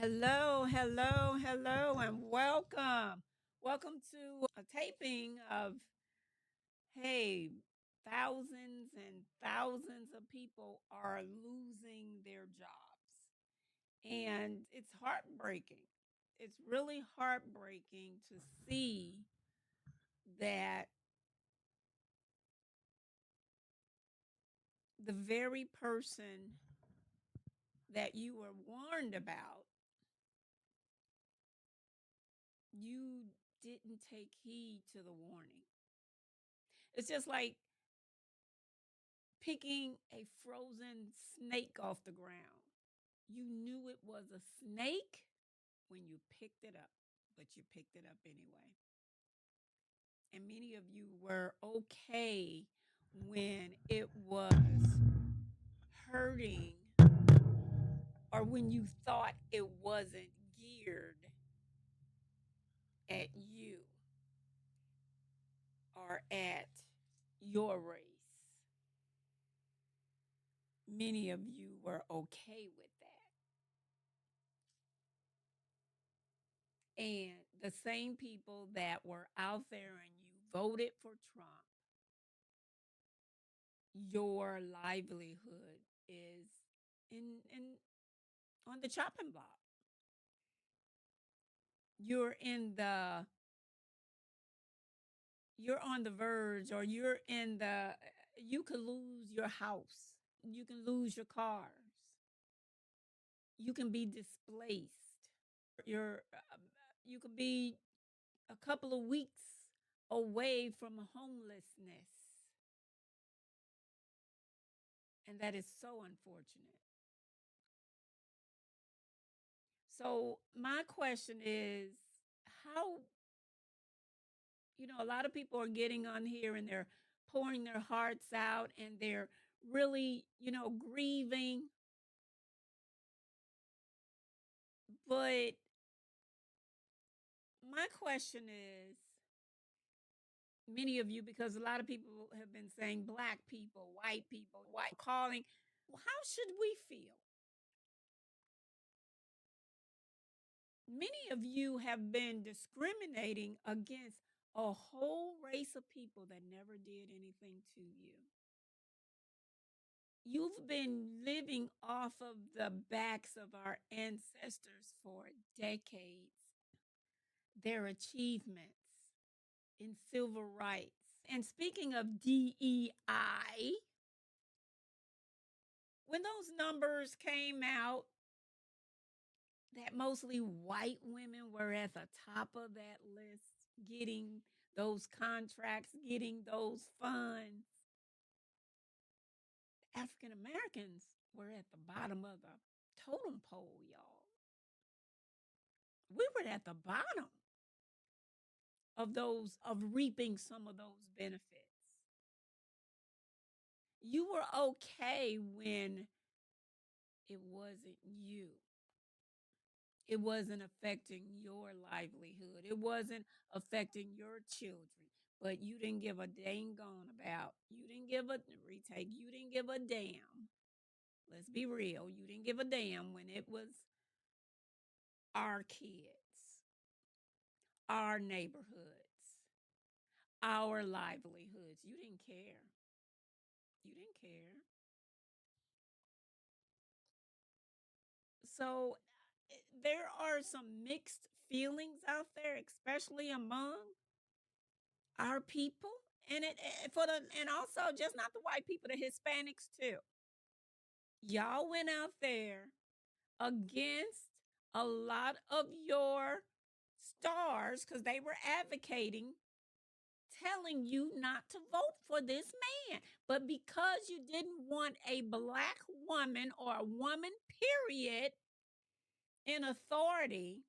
Hello, hello, hello, and welcome. Welcome to a taping of, hey, thousands and thousands of people are losing their jobs. And it's heartbreaking. It's really heartbreaking to see that the very person that you were warned about, you didn't take heed to the warning. It's just like picking a frozen snake off the ground. You knew it was a snake when you picked it up, but you picked it up anyway. And many of you were okay when it was hurting or when you thought it wasn't geared at you or at your race. Many of you were okay with that. And the same people that were out there and you voted for Trump, your livelihood is in on the chopping block. You're in the you're on the verge, or you're in the you could lose your house. You can lose your cars. You can be displaced. You could be a couple of weeks away from homelessness. And that is so unfortunate. So my question is, how, a lot of people are getting on here and they're pouring their hearts out and they're really, grieving. But my question is, many of you, because a lot of people have been saying black people, white calling, how should we feel? Many of you have been discriminating against a whole race of people that never did anything to you. You've been living off of the backs of our ancestors for decades, their achievements in civil rights. And speaking of DEI, when those numbers came out, that mostly white women were at the top of that list, getting those contracts, getting those funds. African Americans were at the bottom of the totem pole, y'all. We were at the bottom of reaping some of those benefits. You were okay when it wasn't you. It wasn't affecting your livelihood. It wasn't affecting your children. But you didn't give a dang on about. You didn't give a retake. You didn't give a damn. Let's be real. You didn't give a damn when it was our kids, our neighborhoods, our livelihoods. You didn't care. You didn't care. So there are some mixed feelings out there, especially among our people, and and also just not the white people, the Hispanics too. Y'all went out there against a lot of your stars because they were advocating, telling you not to vote for this man. But because you didn't want a black woman or a woman, period, in authority,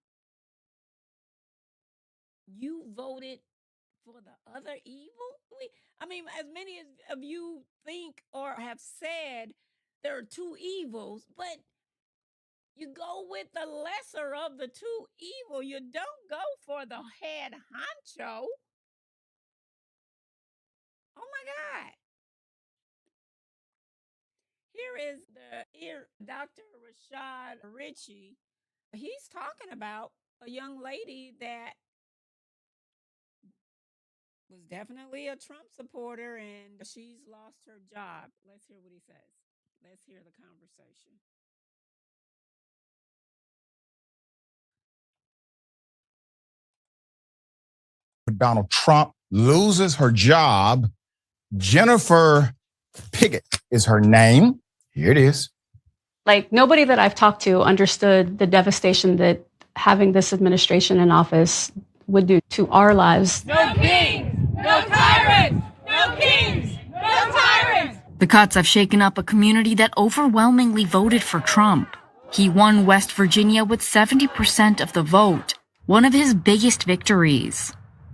you voted for the other evil? As many of you think or have said there are two evils, but you go with the lesser of the two evil. You don't go for the head honcho. Oh my God. Here is Dr. Rashad Ritchie He's talking about a young lady that was definitely a Trump supporter and she's lost her job. Let's hear what he says. Let's hear the conversation. Donald Trump loses her job. Jennifer Pigott is her name. Here it is. Like, nobody that I've talked to understood the devastation that having this administration in office would do to our lives. No kings, no tyrants, no kings, no tyrants. The cuts have shaken up a community that overwhelmingly voted for Trump. He won West Virginia with 70% of the vote, one of his biggest victories.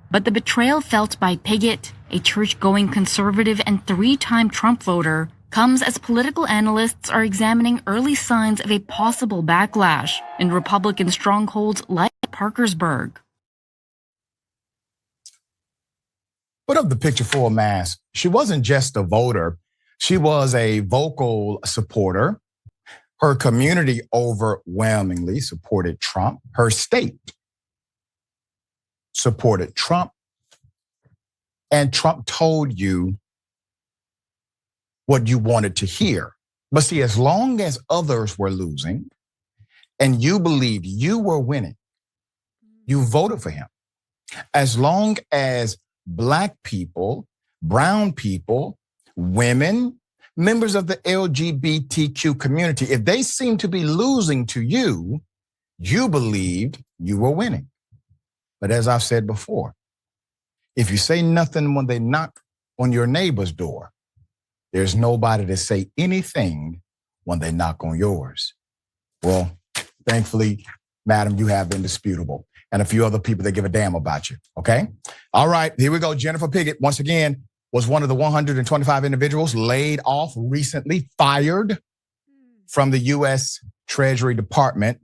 But the betrayal felt by Pigott, a church-going conservative and three-time Trump voter, comes as political analysts are examining early signs of a possible backlash in Republican strongholds like Parkersburg. Put up the picture full mass. She wasn't just a voter. She was a vocal supporter. Her community overwhelmingly supported Trump. Her state supported Trump. And Trump told you what you wanted to hear. But see, as long as others were losing and you believed you were winning, you voted for him. As long as Black people, brown people, women, members of the LGBTQ community, if they seemed to be losing to you, you believed you were winning. But as I've said before, if you say nothing when they knock on your neighbor's door, there's nobody to say anything when they knock on yours. Well, thankfully, madam, you have Indisputable and a few other people that give a damn about you, okay? All right, here we go. Jennifer Pigott, once again, was one of the 125 individuals laid off recently, fired from the U.S. Treasury Department.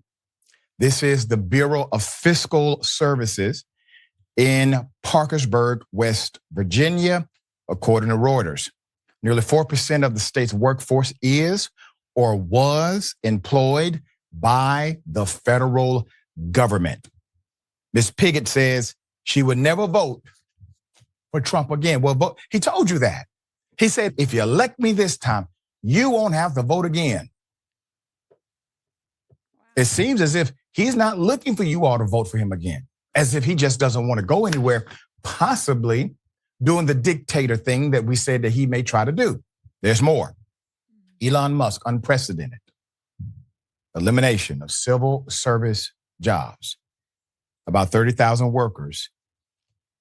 This is the Bureau of Fiscal Services in Parkersburg, West Virginia, according to Reuters. Nearly 4% of the state's workforce is or was employed by the federal government. Ms. Pigott says she would never vote for Trump again. Well, he told you that. He said, if you elect me this time, you won't have to vote again. It seems as if he's not looking for you all to vote for him again, as if he just doesn't want to go anywhere, possibly doing the dictator thing that we said that he may try to do. There's more. Elon Musk, unprecedented elimination of civil service jobs. About 30,000 workers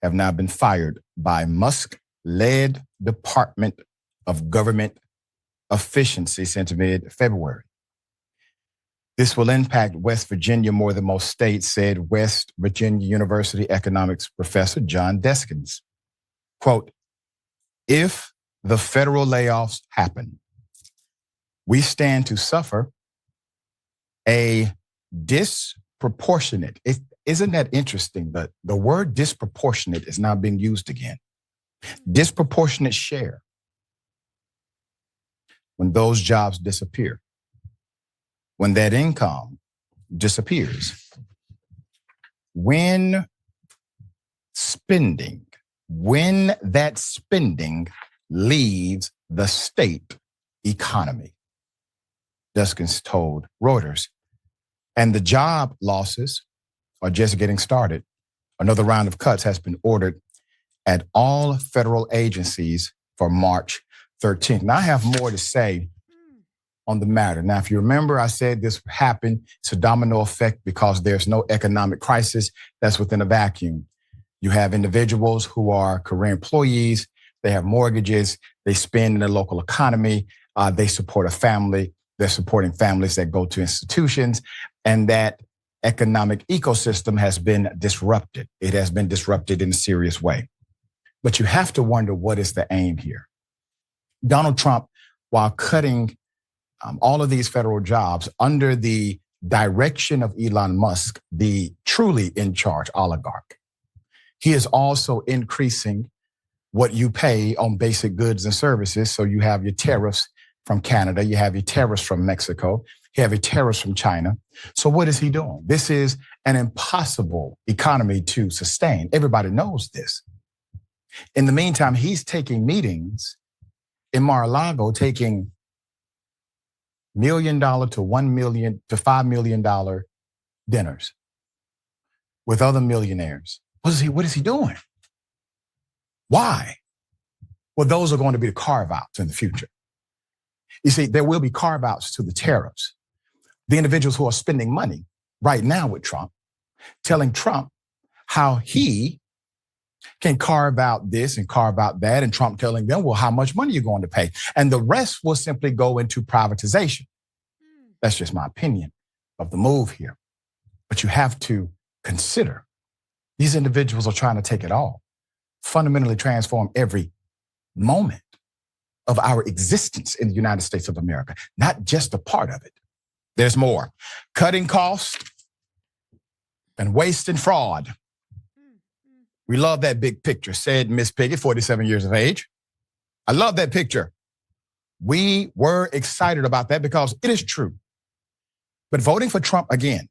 have now been fired by Musk-led Department of Government Efficiency since mid-February. This will impact West Virginia more than most states, said West Virginia University economics professor John Deskins. Quote, if the federal layoffs happen, we stand to suffer a disproportionate. Isn't that interesting that the word disproportionate is now being used again? Disproportionate share when those jobs disappear, when that income disappears, when that spending leaves the state economy, Deskins told Reuters. And the job losses are just getting started. Another round of cuts has been ordered at all federal agencies for March 13th. Now, I have more to say on the matter. Now, if you remember, I said this happened. It's a domino effect because there's no economic crisis that's within a vacuum. You have individuals who are career employees. They have mortgages. They spend in the local economy. They support a family. They're supporting families that go to institutions. And that economic ecosystem has been disrupted. It has been disrupted in a serious way. But you have to wonder, what is the aim here? Donald Trump, while cutting all of these federal jobs under the direction of Elon Musk, the truly in charge oligarch, he is also increasing what you pay on basic goods and services. So you have your tariffs from Canada, you have your tariffs from Mexico. heavy tariffs from China. So what is he doing? This is an impossible economy to sustain. Everybody knows this. In the meantime, he's taking meetings in Mar-a-Lago, taking $1 million to $1 million to $5 million dinners with other millionaires. What is he doing? Why? Well, those are going to be the carve-outs in the future. You see, there will be carve-outs to the tariffs. The individuals who are spending money right now with Trump, telling Trump how he can carve out this and carve out that, and Trump telling them, well, how much money are you going to pay? And the rest will simply go into privatization. That's just my opinion of the move here. But you have to consider these individuals are trying to take it all, fundamentally transform every moment of our existence in the United States of America, not just a part of it. There's more. Cutting costs and waste and fraud. We love that big picture, said Miss Pigott, 47 years of age. I love that picture. We were excited about that because it is true. But voting for Trump again,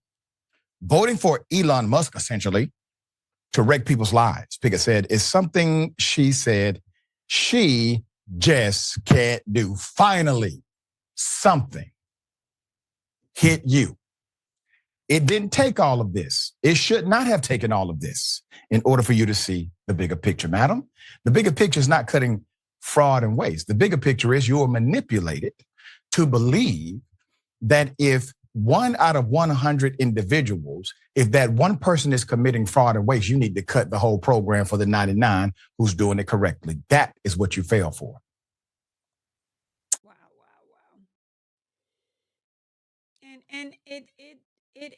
voting for Elon Musk, essentially, to wreck people's lives, Pigott said, is something she said she just can't do. Finally, something hit you. It didn't take all of this. It should not have taken all of this in order for you to see the bigger picture, madam. The bigger picture is not cutting fraud and waste. The bigger picture is you are manipulated to believe that if 1 out of 100 individuals, if that one person is committing fraud and waste, you need to cut the whole program for the 99 who's doing it correctly. That is what you fail for. Wow. And it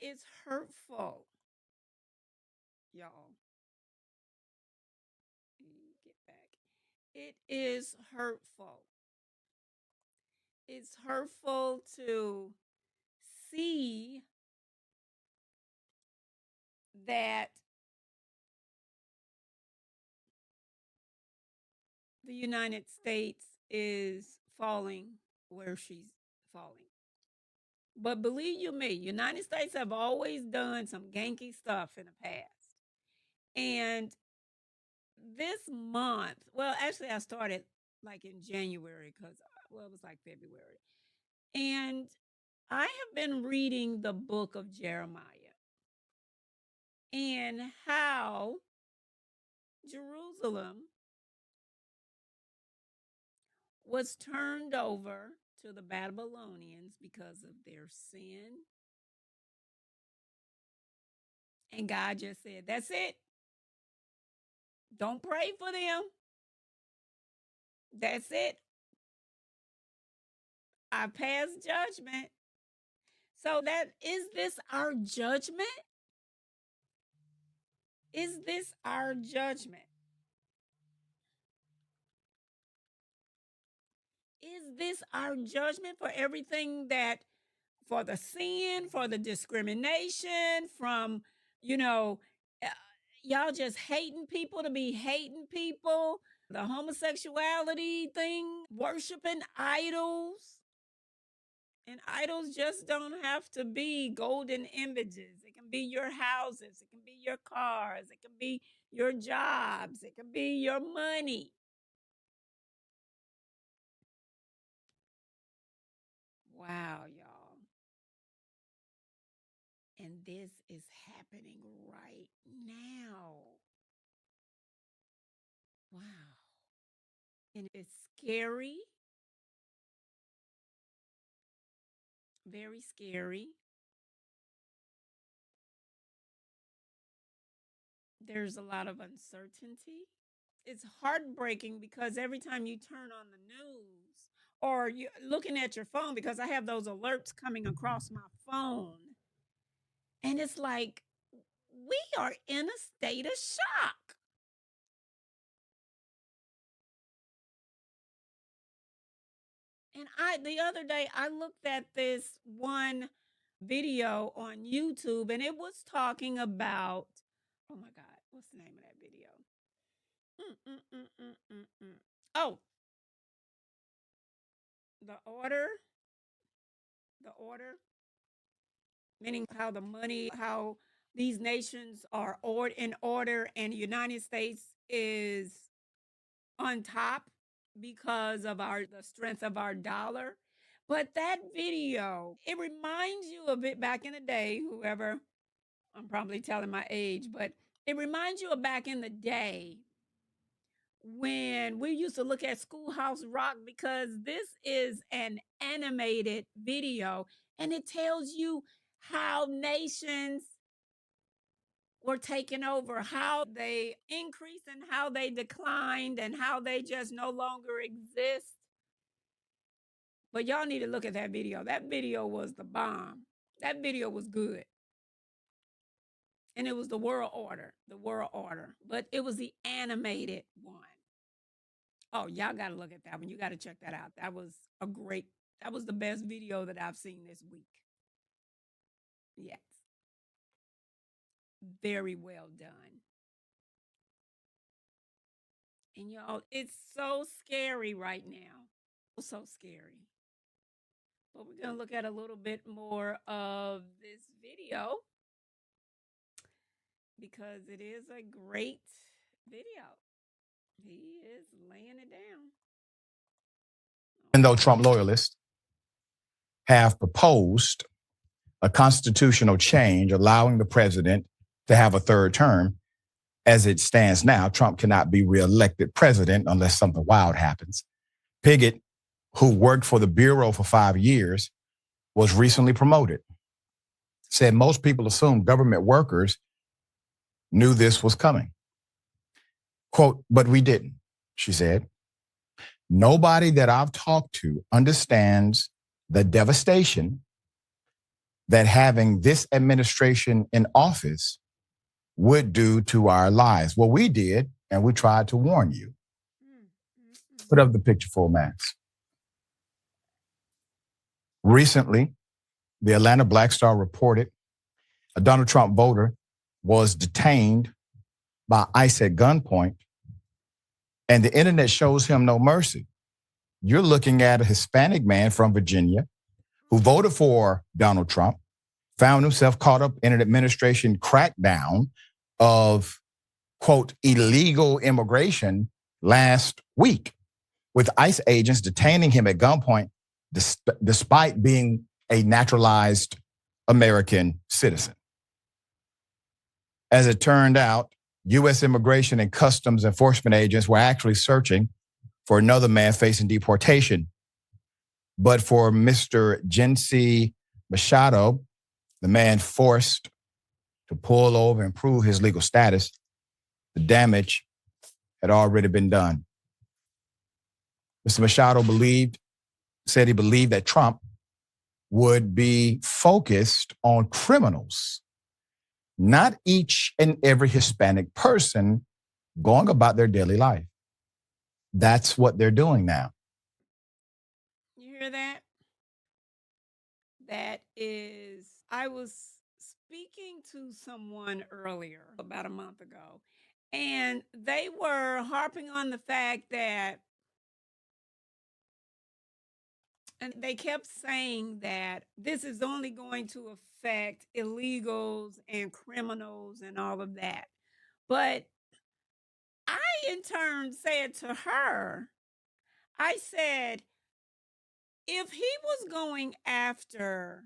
is hurtful, y'all. Let me get back. It is hurtful. It's hurtful to see that the United States is falling where she's falling. But believe you me, United States have always done some ganky stuff in the past. And this month, well, actually I started like in January because, well, it was like February. And I have been reading the book of Jeremiah and how Jerusalem was turned over to the Babylonians because of their sin. And God just said, that's it. Don't pray for them. That's it. I passed judgment. So that is this our judgment? Is this our judgment? Is this our judgment for everything that, for the sin, for the discrimination, from, y'all just hating people to be hating people, the homosexuality thing, worshiping idols? And idols just don't have to be golden images. It can be your houses, it can be your cars, it can be your jobs, it can be your money. Wow, y'all. And this is happening right now. Wow. And it's scary, very scary. There's a lot of uncertainty. It's heartbreaking because every time you turn on the news or you're looking at your phone, because I have those alerts coming across my phone, and it's like we are in a state of shock. And the other day I looked at this one video on YouTube and it was talking about, oh my God, what's the name of that video? Oh, the order. meaning how the money, how these nations are in order, and the United States is on top because of the strength of our dollar. But that video, it reminds you of it back in the day, whoever, I'm probably telling my age, but it reminds you of back in the day when we used to look at Schoolhouse Rock, because this is an animated video and it tells you how nations were taken over, how they increased and how they declined and how they just no longer exist. But y'all need to look at that video. That video was the bomb. That video was good. And it was the world order, but it was the animated one. Oh, y'all got to look at that one. You got to check that out. That was the best video that I've seen this week. Yes. Very well done. And y'all, it's so scary right now. So scary. But we're going to look at a little bit more of this video because it is a great video. He is laying it down. Even though Trump loyalists have proposed a constitutional change allowing the president to have a third term, as it stands now, Trump cannot be reelected president unless something wild happens. Pigott, who worked for the Bureau for 5 years, was recently promoted. Said most people assume government workers knew this was coming. Quote, but we didn't, she said. Nobody that I've talked to understands the devastation that having this administration in office would do to our lives. Well, we did, and we tried to warn you. Put up the picture full, Max. Recently, the Atlanta Black Star reported a Donald Trump voter was detained by ICE at gunpoint, and the internet shows him no mercy. You're looking at a Hispanic man from Virginia who voted for Donald Trump, found himself caught up in an administration crackdown of, quote, illegal immigration last week, with ICE agents detaining him at gunpoint despite being a naturalized American citizen. As it turned out, U.S. Immigration and Customs Enforcement agents were actually searching for another man facing deportation. But for Mr. Jensi Machado, the man forced to pull over and prove his legal status, the damage had already been done. Mr. Machado said he believed that Trump would be focused on criminals, not each and every Hispanic person going about their daily life. That's what they're doing now. You hear that? That is, I was speaking to someone earlier, about a month ago, and they were harping on the fact that, and they kept saying that this is only going to affect illegals and criminals and all of that. But I, in turn, said to her, I said, if he was going after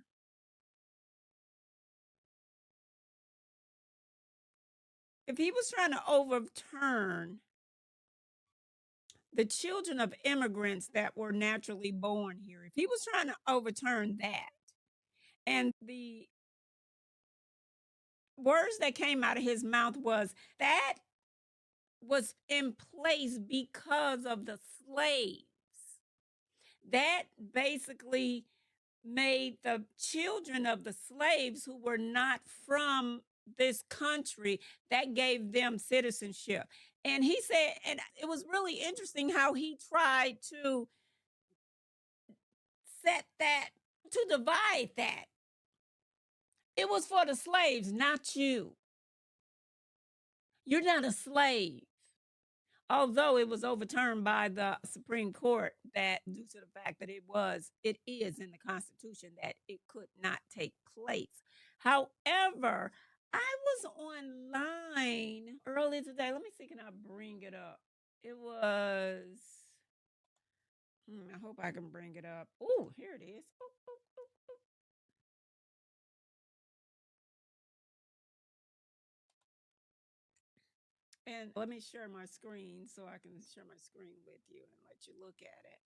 if he was trying to overturn the children of immigrants that were naturally born here, if he was trying to overturn that, and the words that came out of his mouth was that was in place because of the slaves, that basically made the children of the slaves who were not from this country, that gave them citizenship. And he said, and it was really interesting how he tried to set that, to divide that. It was for the slaves, not you. You're not a slave. Although it was overturned by the Supreme Court, that due to the fact that it is in the Constitution that it could not take place. However, I was online earlier today. Let me see, can I bring it up? It was, I hope I can bring it up. Oh, here it is. And let me share my screen so I can share my screen with you and let you look at it.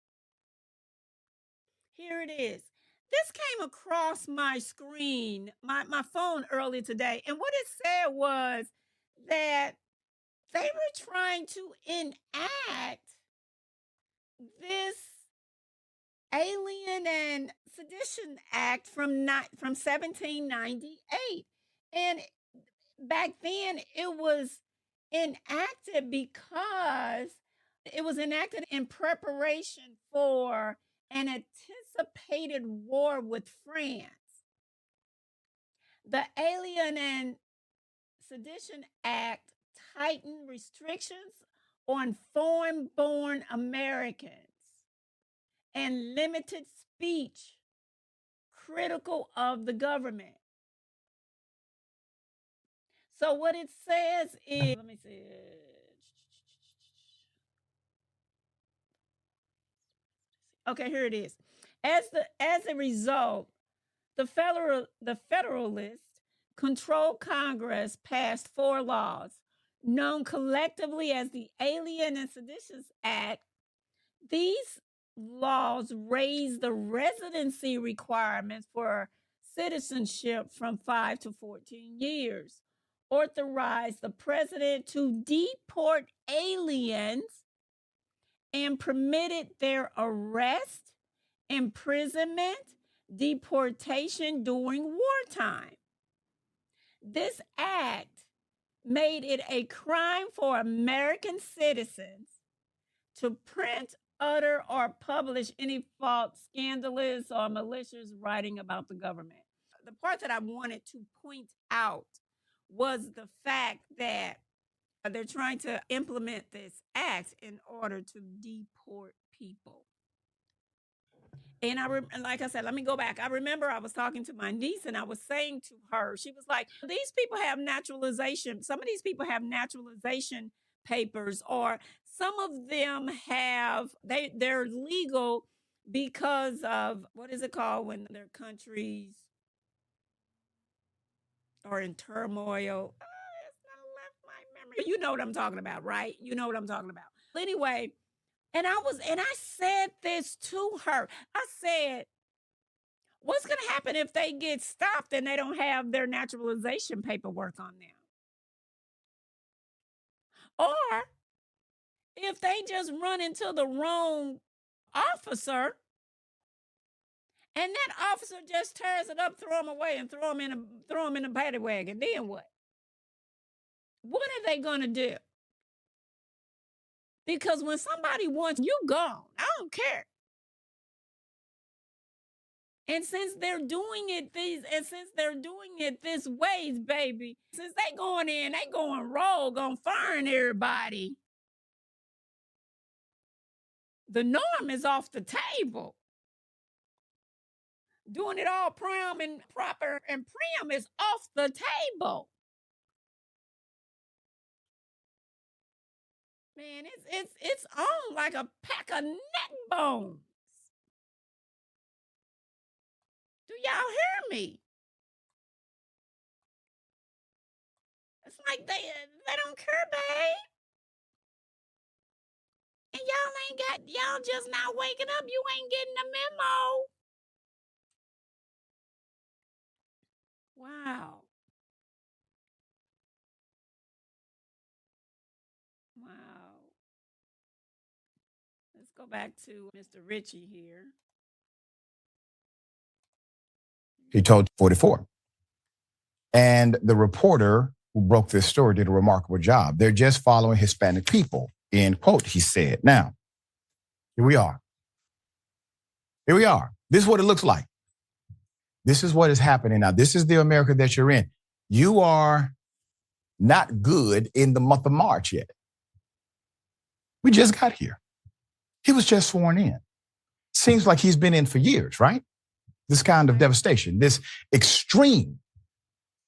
Here it is. This came across my screen, my phone earlier today. And what it said was that they were trying to enact this Alien and Sedition Act from 1798. And back then it was enacted because it was enacted in preparation for an anticipated war with France. The Alien and Sedition Act tightened restrictions on foreign-born Americans and limited speech critical of the government. So what it says is, let me see. Okay, here it is. As a result, the Federalists controlled Congress passed 4 laws known collectively as the Alien and Sedition Act. These laws raised the residency requirements for citizenship from 5 to 14 years, authorized the president to deport aliens, and permitted their arrest, imprisonment, deportation during wartime. This act made it a crime for American citizens to print, utter, or publish any false, scandalous, or malicious writing about the government. The part that I wanted to point out was the fact that they're trying to implement this act in order to deport people. And like I said, let me go back. I remember I was talking to my niece and I was saying to her, she was like, these people have naturalization. Some of these people have naturalization papers, or some of them have, they're legal because of, what is it called when their countries are in turmoil? It's not left my memory. You know what I'm talking about, right? You know what I'm talking about. Anyway, and I said this to her. I said, what's going to happen if they get stopped and they don't have their naturalization paperwork on them? Or if they just run into the wrong officer and that officer just tears it up, throw them away, and throw them in a paddy wagon, then what? What are they going to do? Because when somebody wants you gone, I don't care. And since they're doing it this ways, baby, since they going rogue on firing everybody, the norm is off the table. Doing it all prim and proper and prim is off the table. Man, it's on like a pack of neck bones. Do y'all hear me? It's like they don't care, babe. And y'all just not waking up. You ain't getting the memo. Wow. Wow. Let's go back to Mr. Ritchie here. He told 44. And the reporter who broke this story did a remarkable job. They're just following Hispanic people, end quote, he said. Now, here we are. Here we are. This is what it looks like. This is what is happening now. This is the America that you're in. You are not good in the month of March yet. We just got here. He was just sworn in. Seems like he's been in for years, right? This kind of devastation, this extreme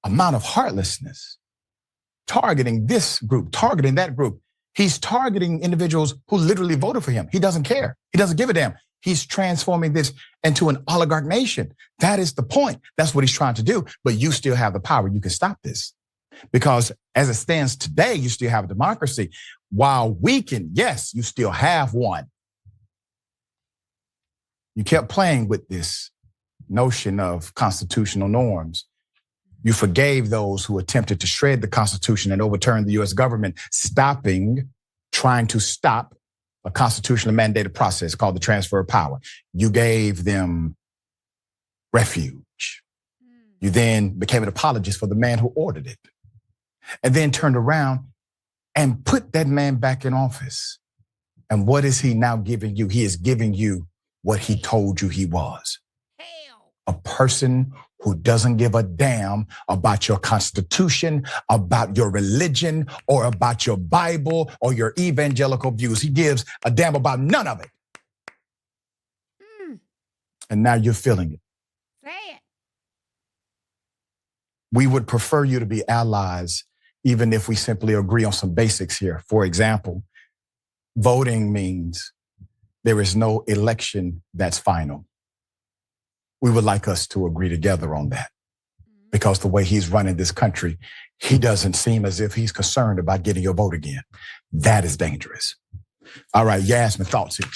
amount of heartlessness, targeting this group, targeting that group. He's targeting individuals who literally voted for him. He doesn't care. He doesn't give a damn. He's transforming this into an oligarch nation. That is the point. That's what he's trying to do. But you still have the power. You can stop this. Because as it stands today, you still have a democracy. While weakened, yes, you still have one. You kept playing with this notion of constitutional norms. You forgave those who attempted to shred the Constitution and overturn the U.S. government, trying to stop a constitutionally mandated process called the transfer of power. You gave them refuge. You then became an apologist for the man who ordered it, and then turned around and put that man back in office. And what is he now giving you? He is giving you what he told you he was. A person who doesn't give a damn about your Constitution, about your religion, or about your Bible, or your evangelical views. He gives a damn about none of it. And now you're feeling it. Say it. We would prefer you to be allies, even if we simply agree on some basics here. For example, voting means there is no election that's final. We would like us to agree together on that, because the way he's running this country, he doesn't seem as if he's concerned about getting your vote again. That is dangerous. All right, Yasmin, thoughts here.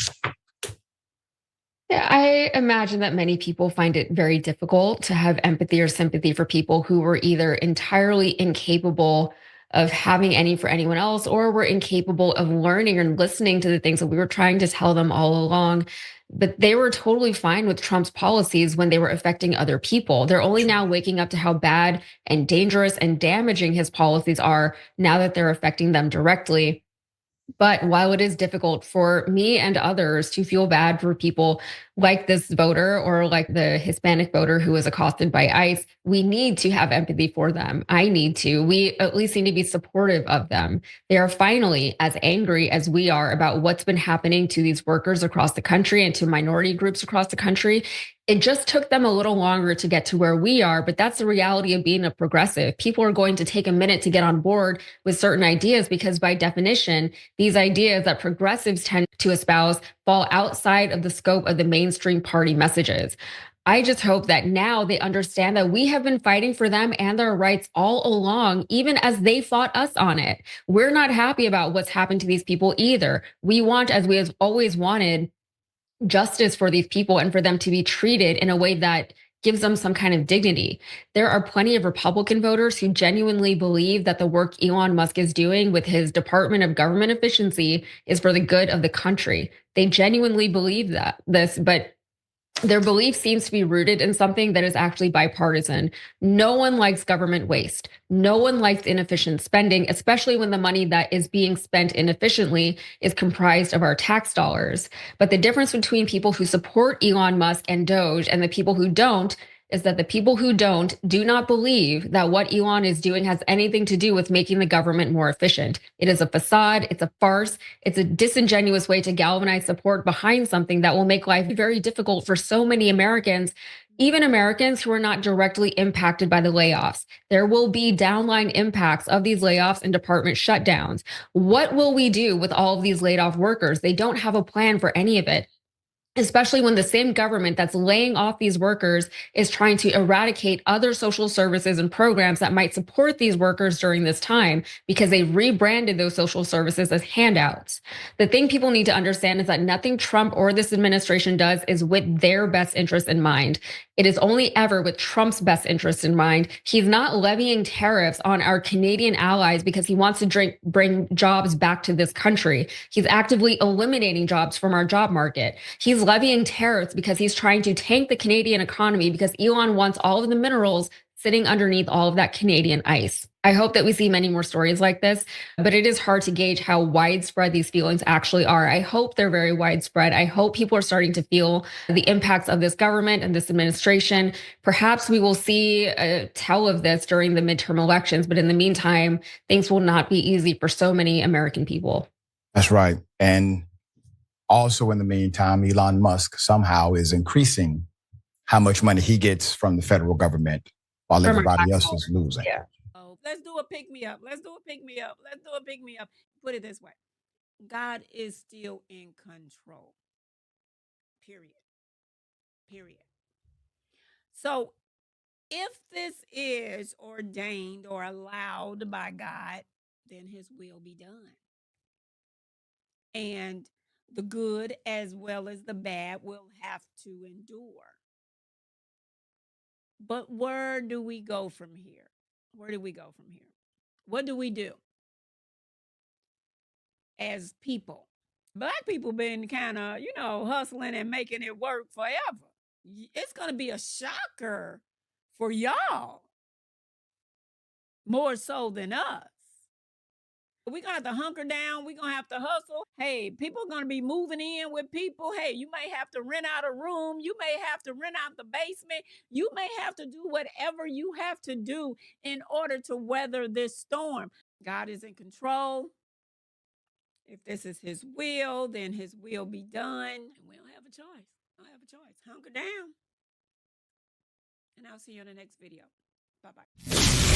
Yeah, I imagine that many people find it very difficult to have empathy or sympathy for people who were either entirely incapable of having any for anyone else, or were incapable of learning and listening to the things that we were trying to tell them all along. But they were totally fine with Trump's policies when they were affecting other people. They're only now waking up to how bad and dangerous and damaging his policies are now that they're affecting them directly. But while it is difficult for me and others to feel bad for people like this voter or like the Hispanic voter who was accosted by ICE, we need to have empathy for them. I need to. We at least need to be supportive of them. They are finally as angry as we are about what's been happening to these workers across the country and to minority groups across the country. It just took them a little longer to get to where we are, but that's the reality of being a progressive. People are going to take a minute to get on board with certain ideas because by definition, these ideas that progressives tend to espouse fall outside of the scope of the mainstream party messages. I just hope that now they understand that we have been fighting for them and their rights all along, even as they fought us on it. We're not happy about what's happened to these people either. We want, as we have always wanted, justice for these people and for them to be treated in a way that gives them some kind of dignity. There are plenty of Republican voters who genuinely believe that the work Elon Musk is doing with his Department of Government Efficiency is for the good of the country. They genuinely believe but their belief seems to be rooted in something that is actually bipartisan. No one likes government waste. No one likes inefficient spending, especially when the money that is being spent inefficiently is comprised of our tax dollars. But the difference between people who support Elon Musk and Doge and the people who don't is that the people who do not believe that what Elon is doing has anything to do with making the government more efficient. It is a facade, it's a farce, it's a disingenuous way to galvanize support behind something that will make life very difficult for so many Americans, even Americans who are not directly impacted by the layoffs. There will be downline impacts of these layoffs and department shutdowns. What will we do with all of these laid off workers? They don't have a plan for any of it, especially when the same government that's laying off these workers is trying to eradicate other social services and programs that might support these workers during this time because they rebranded those social services as handouts. The thing people need to understand is that nothing Trump or this administration does is with their best interest in mind. It is only ever with Trump's best interest in mind. He's not levying tariffs on our Canadian allies because he wants to bring jobs back to this country. He's actively eliminating jobs from our job market. He's levying tariffs because he's trying to tank the Canadian economy because Elon wants all of the minerals sitting underneath all of that Canadian ice. I hope that we see many more stories like this, but it is hard to gauge how widespread these feelings actually are. I hope they're very widespread. I hope people are starting to feel the impacts of this government and this administration. Perhaps we will see a tell of this during the midterm elections, but in the meantime, things will not be easy for so many American people. That's right. And also in the meantime, Elon Musk somehow is increasing how much money he gets from the federal government while From our everybody else actual- is losing. Yeah. Oh, let's do a pick me up. Let's do a pick me up. Let's do a pick me up. Put it this way. God is still in control. Period. Period. So if this is ordained or allowed by God, then his will be done. And the good as well as the bad will have to endure. But where do we go from here? Where do we go from here? What do we do as people? Black people been kind of, hustling and making it work forever. It's going to be a shocker for y'all more so than us. We're going to have to hunker down. We're going to have to hustle. Hey, people are going to be moving in with people. Hey, you may have to rent out a room. You may have to rent out the basement. You may have to do whatever you have to do in order to weather this storm. God is in control. If this is his will, then his will be done. And we don't have a choice. Hunker down. And I'll see you in the next video. Bye-bye.